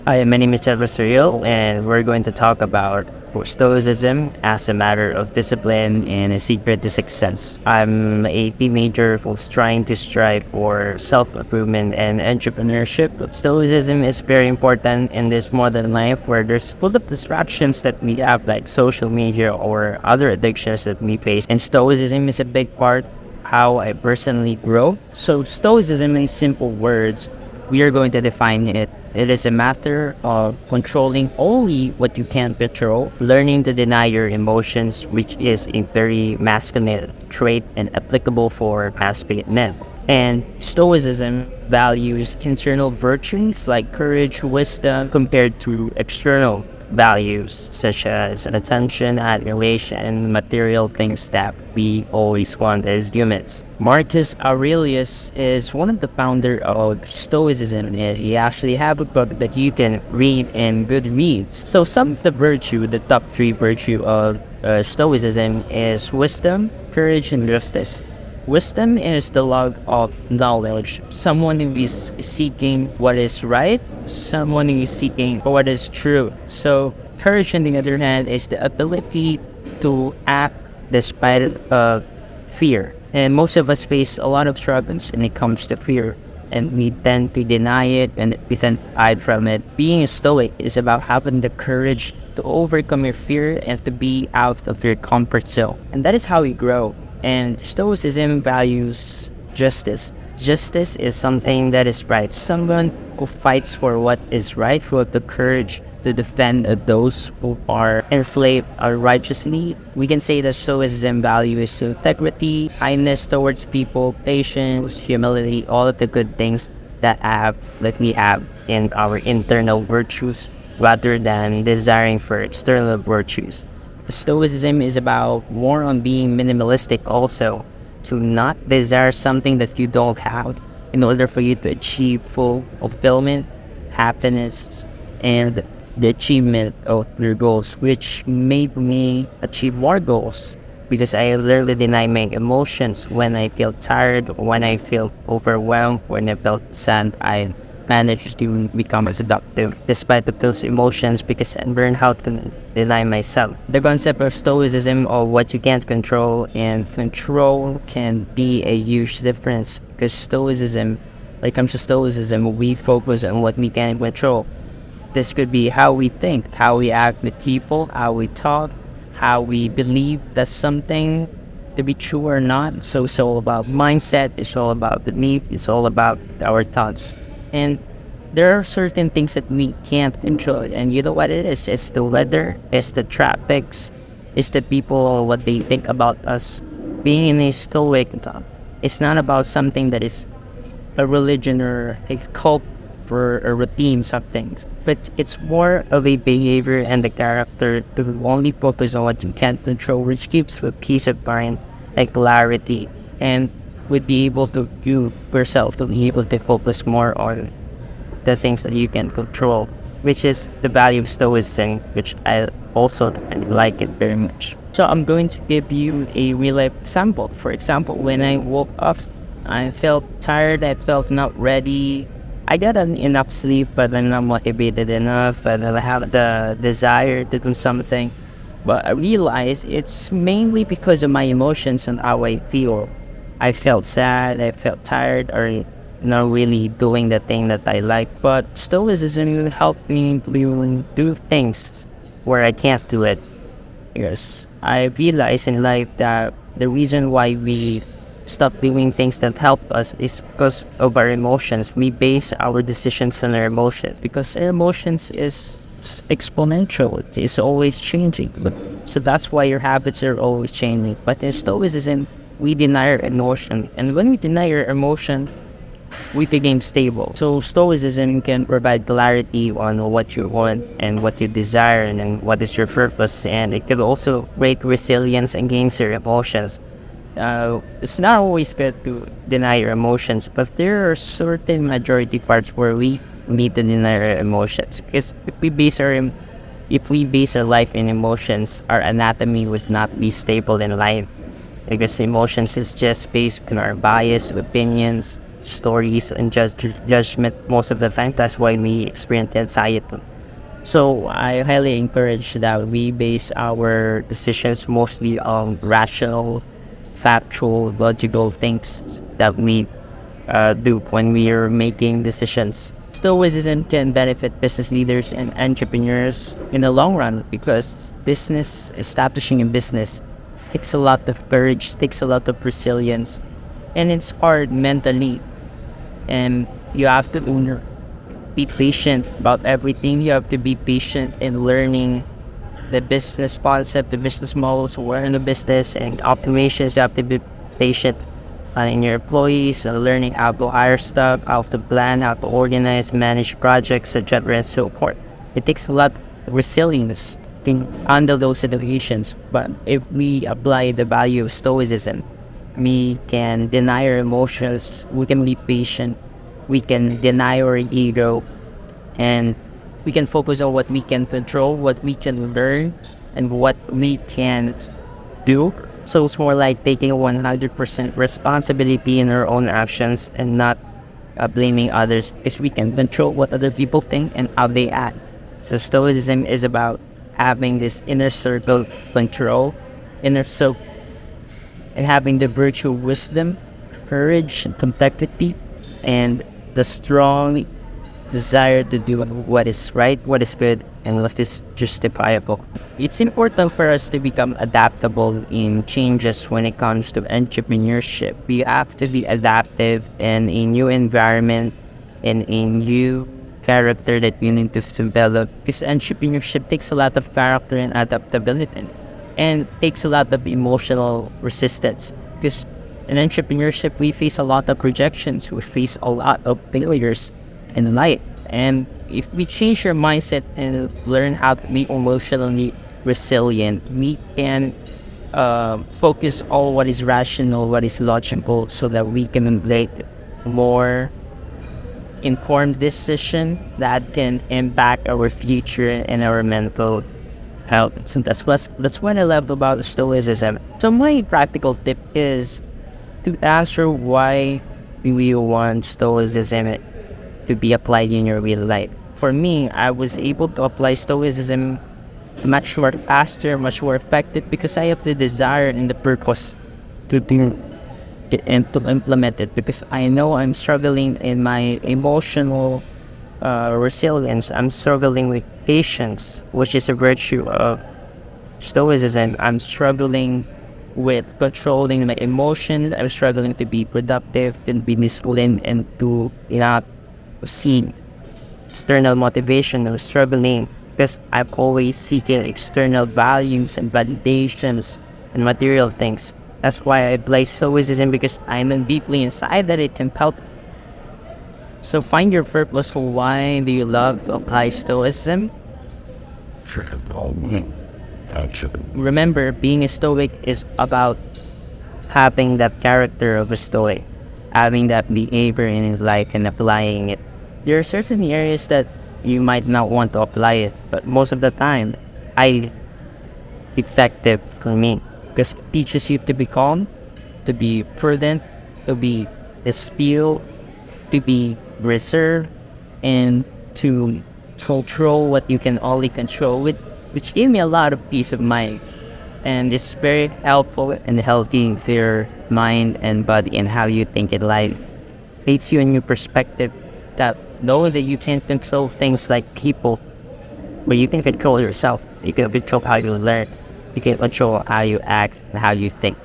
Hi, my name is Jethro Sarreal, and we're going to talk about Stoicism as a matter of discipline and a secret to success. I'm a teenager who's trying to strive for self-improvement and entrepreneurship. Stoicism is very important in this modern life where there's full of distractions that we have, like social media or other addictions that we face. And Stoicism is a big part how I personally grow. So Stoicism in simple words, we are going to define it. It is a matter of controlling only what you can control, learning to deny your emotions, which is a very masculine trait and applicable for masculine men. And Stoicism values internal virtues like courage, wisdom, compared to external values such as attention, admiration, material things that we always want as humans. Marcus Aurelius is one of the founder of Stoicism, and he actually have a book that you can read in Goodreads. So some of the virtue, the top three virtue of Stoicism is wisdom, courage, and justice. Wisdom is the love of knowledge. Someone who is seeking what is right, someone who is seeking what is true. So, courage, on the other hand, is the ability to act despite of fear. And most of us face a lot of struggles when it comes to fear, and we tend to deny it and we tend to hide from it. Being a Stoic is about having the courage to overcome your fear and to be out of your comfort zone. And that is how we grow. And Stoicism values justice. Justice is something that is right. Someone who fights for what is right, who has the courage to defend those who are enslaved righteously. We can say that Stoicism values integrity, kindness towards people, patience, humility, all of the good things that we have in our internal virtues rather than desiring for external virtues. The Stoicism is about more on being minimalistic also, to not desire something that you don't have in order for you to achieve full fulfillment, happiness, and the achievement of your goals, which made me achieve more goals because I literally deny my emotions. When I feel tired, when I feel overwhelmed, when I felt sad, I managed to become seductive despite of those emotions because I learned how to deny myself. The concept of Stoicism, or what you can't control and control, can be a huge difference because Stoicism, when it comes to Stoicism, we focus on what we can control. This could be how we think, how we act with people, how we talk, how we believe that something to be true or not. So it's all about mindset, it's all about belief, it's all about our thoughts. And there are certain things that we can't control. And you know what it is? It's the weather, it's the traffics, it's the people, what they think about us. Being in a Stoic, it's not about something that is a religion or a cult for a routine, something. But it's more of a behavior and a character to only focus on what you can't control, which gives you a peace of mind, a clarity, and would be able to, you yourself, to be able to focus more on the things that you can control, which is the value of Stoicism, which I also like it very much. So I'm going to give you a real life example. For example, when I woke up, I felt tired, I felt not ready. I got enough sleep, but I'm not motivated enough, and I have the desire to do something. But I realized it's mainly because of my emotions and how I feel. I felt sad, I felt tired, or not really doing the thing that I like. But Stoicism helped me to do things where I can't do it. Because I realized in life that the reason why we stop doing things that help us is because of our emotions. We base our decisions on our emotions because our emotions is exponential. It's always changing. So that's why your habits are always changing. But in Stoicism, we deny our emotion. And when we deny our emotion, we become stable. So Stoicism can provide clarity on what you want and what you desire and what is your purpose. And it can also create resilience against your emotions. It's not always good to deny your emotions, but there are certain majority parts where we need to deny our emotions. Because if we base our life in emotions, our anatomy would not be stable in life. Because emotions is just based on our bias, opinions, stories and judgment most of the time. That's why we experience anxiety. So I highly encourage that we base our decisions mostly on rational, factual, logical things that we do when we are making decisions. Stoicism can benefit business leaders and entrepreneurs in the long run because establishing a business takes a lot of courage, takes a lot of resilience, and it's hard mentally. And you have to be patient about everything. You have to be patient in learning the business concept, the business models, where in the business and operations. You have to be patient in your employees, learning how to hire staff, how to plan, how to organize, manage projects, etc., and so forth. It takes a lot of resilience to handle those situations. But if we apply the value of Stoicism, we can deny our emotions, we can be patient, we can deny our ego, and we can focus on what we can control, what we can learn, and what we can do. So it's more like taking 100% responsibility in our own actions and not blaming others, because we can control what other people think and how they act. So Stoicism is about having this inner circle control, inner circle, and having the virtue of wisdom, courage, and complexity, and the strong desire to do what is right, what is good, and what is justifiable. It's important for us to become adaptable in changes when it comes to entrepreneurship. We have to be adaptive in a new environment, in a new character that we need to develop, because entrepreneurship takes a lot of character and adaptability, and takes a lot of emotional resistance, because in entrepreneurship we face a lot of rejections, we face a lot of failures in life. And if we change our mindset and learn how to be emotionally resilient, we can focus on what is rational, what is logical, so that we can make more informed decision that can impact our future and our mental health. So that's what I love about Stoicism. So my practical tip is to answer why do you want Stoicism to be applied in your real life. For me, I was able to apply Stoicism much more faster, much more effective, because I have the desire and the purpose to do it and to implement it, because I know I'm struggling in my emotional resilience. I'm struggling with patience, which is a virtue of Stoicism. I'm struggling with controlling my emotions. I'm struggling to be productive, to be disciplined, and to not see external motivation. I'm struggling because I'm always seeking external values and validations and material things. That's why I apply Stoicism, because I know deeply inside that it can help. So find your purpose. Why do you love to apply Stoicism? Remember, being a Stoic is about having that character of a Stoic, having that behavior in his life and applying it. There are certain areas that you might not want to apply it, but most of the time, it's highly effective for me, because it teaches you to be calm, to be prudent, to be still, to be reserved, and to control what you can only control with, which gave me a lot of peace of mind. And it's very helpful and healthy for your mind and body and how you think in life. Creates you a new perspective that know that you can control things like people, but you can control yourself. You can control how you learn. You can control how you act and how you think.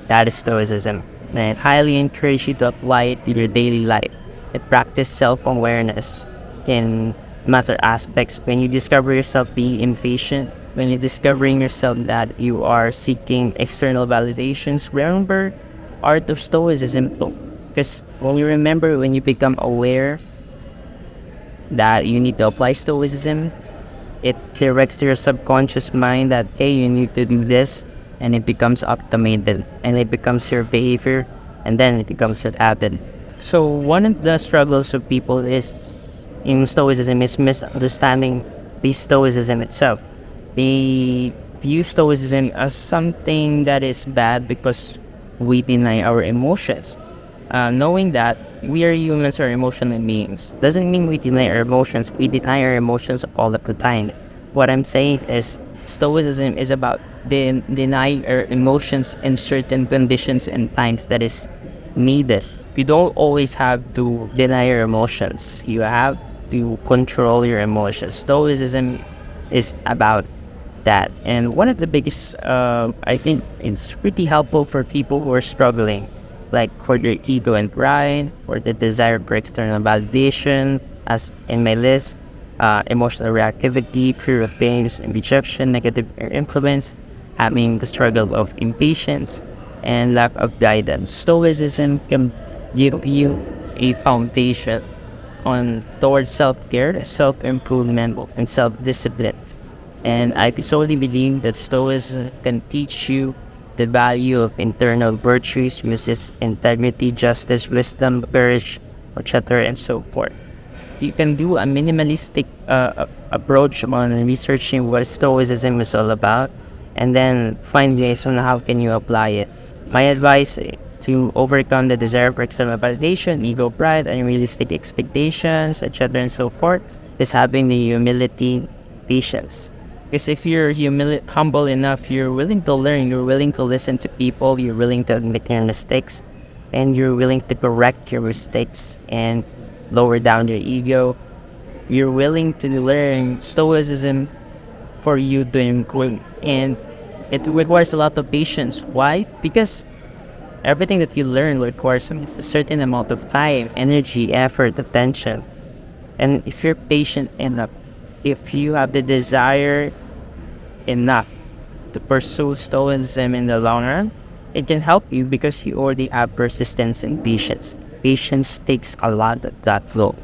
That is Stoicism. And I highly encourage you to apply it to your daily life and practice self-awareness in matter aspects. When you discover yourself being impatient, when you're discovering yourself that you are seeking external validations, remember art of Stoicism. Because when you become aware that you need to apply Stoicism, it directs to your subconscious mind that, hey, you need to do this, and it becomes automated, and it becomes your behavior, and then it becomes an habit. So one of the struggles of people is in Stoicism is misunderstanding the Stoicism itself. They view Stoicism as something that is bad because we deny our emotions. Knowing that we are humans or emotional beings doesn't mean we deny our emotions. We deny our emotions all of the time. What I'm saying is Stoicism is about denying our emotions in certain conditions and times that is needed. You don't always have to deny your emotions. You have to control your emotions. Stoicism is about that. And one of the biggest, I think it's pretty helpful for people who are struggling, like for their ego and pride, for the desire for external validation, as in my list, emotional reactivity, fear of pain and rejection, negative influence, having the struggle of impatience, and lack of guidance. Stoicism can give you a foundation on towards self-care, self-improvement, and self-discipline. And I solely believe that Stoicism can teach you the value of internal virtues, which is integrity, justice, wisdom, courage, etc., and so forth. You can do a minimalistic approach on researching what Stoicism is all about, and then find ways on how can you apply it. My advice to overcome the desire for external validation, ego, pride, unrealistic expectations, etc., and so forth, is having the humility, patience. Because if you're humble enough, you're willing to learn, you're willing to listen to people, you're willing to admit your mistakes, and you're willing to correct your mistakes and lower down your ego. You're willing to learn Stoicism for you to improve. And it requires a lot of patience. Why? Because everything that you learn requires a certain amount of time, energy, effort, attention. And if you're patient enough, if you have the desire enough to pursue Stoicism in the long run, it can help you because you already have persistence and patience. Patience takes a lot of that flow.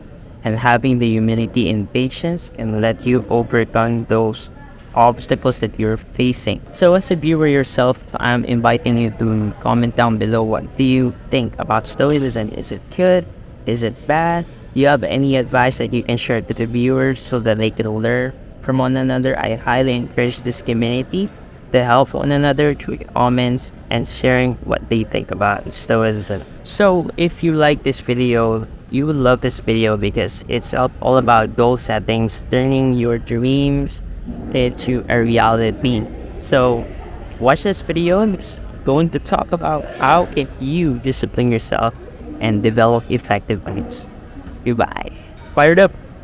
And having the humility and patience can let you overcome those obstacles that you're facing. So as a viewer yourself, I'm inviting you to comment down below, what do you think about Stoicism? Is it good? Is it bad? You have any advice that you can share to the viewers so that they can learn from one another? I highly encourage this community to help one another through comments and sharing what they think about Stoicism. So if you like this video, you will love this video because it's all about goal settings, turning your dreams into a reality. So watch this video, and it's going to talk about how can you discipline yourself and develop effective habits. Goodbye. Fired up.